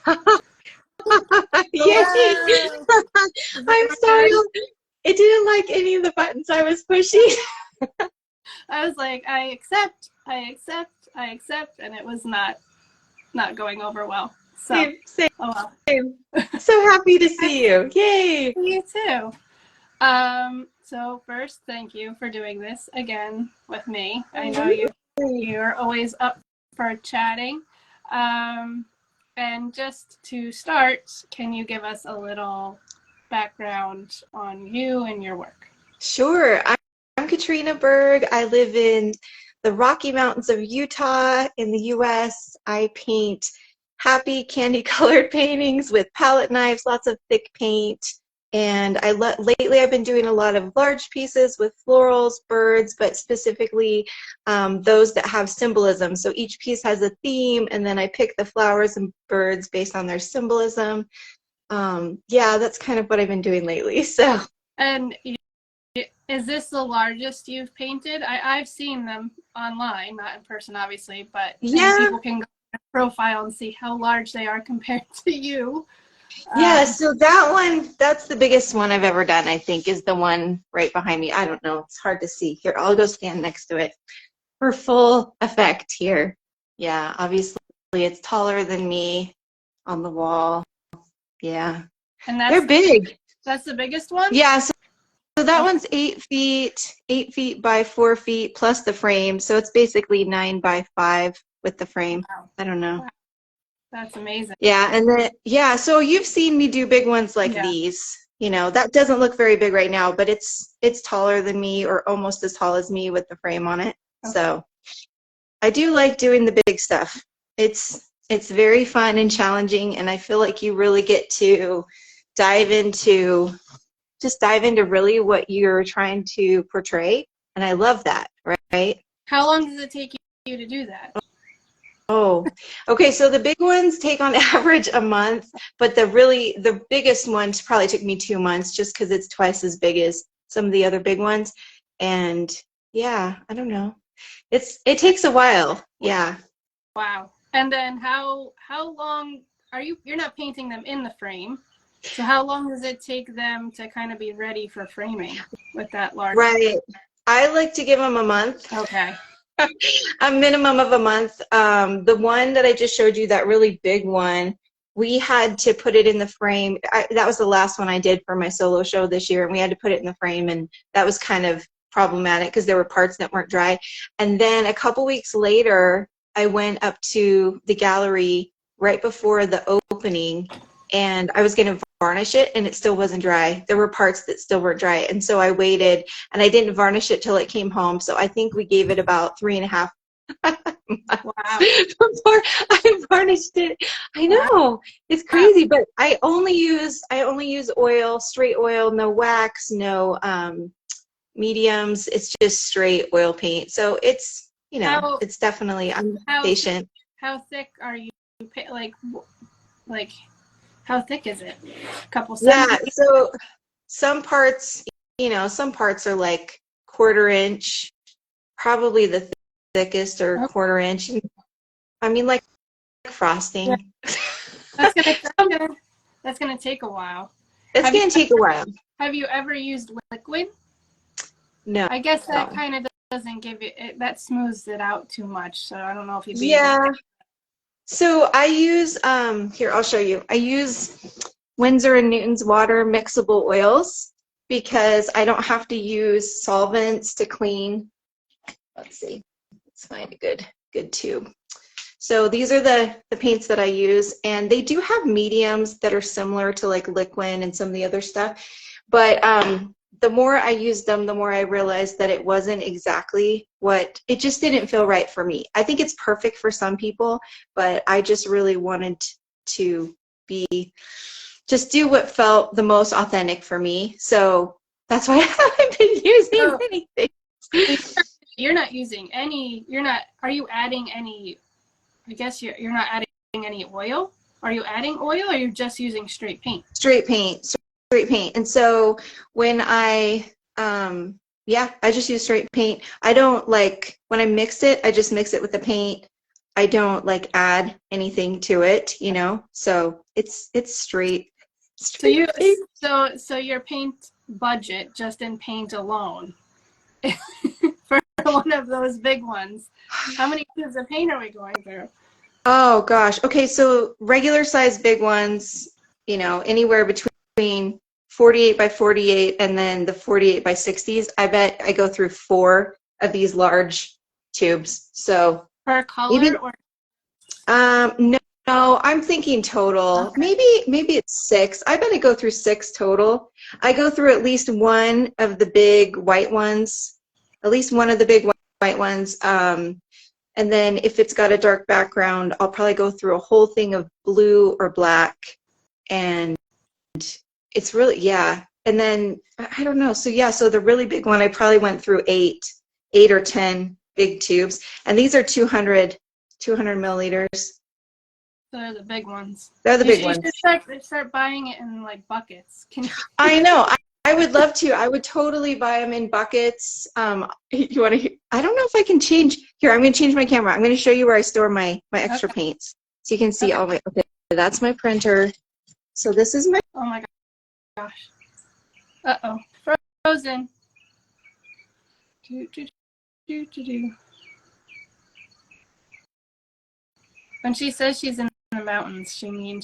chatting. Yay! Hello. I'm sorry. It didn't like any of the buttons I was pushing. I was like, I accept, and it was not going over well. So, Same. oh well. So happy to see you. Yay! You too. So first, thank you for doing this again with me. I know you're always up for chatting. And just to start, can you give us a little background on you and your work? Sure. I'm Katrina Berg. I live in the Rocky Mountains of Utah in the US. I paint happy candy-colored paintings with palette knives, lots of thick paint. And lately I've been doing a lot of large pieces with florals, birds, but specifically those that have symbolism. So each piece has a theme, and then I pick the flowers and birds based on their symbolism. Yeah, that's kind of what I've been doing lately. So. And is this the largest you've painted? I've seen them online, not in person, obviously, but Yeah. people can go to their profile and see how large they are compared to you. Yeah, so that one, that's the biggest one I've ever done, I think, is the one right behind me. I don't know. It's hard to see. Here, I'll go stand next to it for full effect here. Yeah, obviously it's taller than me on the wall. Yeah. And they're big. That's the biggest one? Yeah, so that one's 8 feet by 4 feet plus the frame. So it's basically 9 by 5 with the frame. Wow. I don't know. Wow. That's amazing. Yeah, and then, yeah, so you've seen me do big ones like these. You know, that doesn't look very big right now, but it's taller than me or almost as tall as me with the frame on it. Okay. So I do like doing the big stuff. It's very fun and challenging, and I feel like you really get to dive into really what you're trying to portray, and I love that, right? How long does it take you to do that? Oh, okay. So the big ones take on average a month, but the biggest ones probably took me 2 months just because it's twice as big as some of the other big ones. And yeah, I don't know. It takes a while. Yeah. Wow. And then how long you're not painting them in the frame. So how long does it take them to kind of be ready for framing with that large? Right. I like to give them a month. Okay. A minimum of a month. The one that I just showed you, that really big one, we had to put it in the frame. That was the last one I did for my solo show this year, and we had to put it in the frame, and that was kind of problematic because there were parts that weren't dry. And then a couple weeks later, I went up to the gallery right before the opening, and I was going to varnish it, and it still wasn't dry. There were parts that still weren't dry, and so I waited, and I didn't varnish it till it came home. So I think we gave it about 3.5 months before I varnished it. I know, it's crazy, but I only use oil, straight oil, no wax, no mediums. It's just straight oil paint. So it's, you know, it's definitely, I'm patient. How thick are you? Like how thick is it? A couple centimeters? Yeah, so some parts, you know, some parts are like 1/4 inch, probably the thickest, or 1/4 inch. I mean, like frosting. Yeah. That's gonna take a while. It's gonna take a while. Have you ever used liquid? No. I guess that kind of doesn't give it, that smooths it out too much. So I don't know if you'd be able to. So I use, here, I'll show you. I use Winsor & Newton's water mixable oils because I don't have to use solvents to clean. Let's see, let's find a good tube. So these are the paints that I use, and they do have mediums that are similar to like liquid and some of the other stuff. But the more I used them, the more I realized that it wasn't exactly it just didn't feel right for me. I think it's perfect for some people, but I just really wanted to just do what felt the most authentic for me. So that's why I haven't been using anything. You're not using any, are you adding any, I guess you're not adding any oil? Are you adding oil, or are you just using straight paint? Straight paint. And so when I just use straight paint. I don't when I mix it, I just mix it with the paint. I don't like add anything to it, you know. So it's straight. So you paint. so your paint budget just in paint alone for one of those big ones. How many tubes of paint are we going through? Oh gosh. Okay, so regular size big ones, you know, anywhere between 48 by 48 and then the 48 by 60s. I bet I go through 4 of these large tubes. So Per color maybe or no, I'm thinking total. okay. Maybe it's 6. I bet I go through 6 total. I go through at least one of the big white ones, at least one of the big white ones. And then if it's got a dark background, I'll probably go through a whole thing of blue or black. And it's really, yeah. And then, I don't know. So yeah, so the really big one, I probably went through 8 or 10 big tubes. And these are 200 milliliters. They're the big ones. They're the You big should, ones. start buying it in like buckets. Can you? I know. I would love to. I would totally buy them in buckets. You want to? I don't know if I can change. Here, I'm going to change my camera. I'm going to show you where I store my extra Okay. paints, so you can see Okay. all my. Okay, that's my printer. So this is my. Oh my gosh. Uh-oh. Frozen. Do, do, do, do, do. When she says she's in the mountains, she means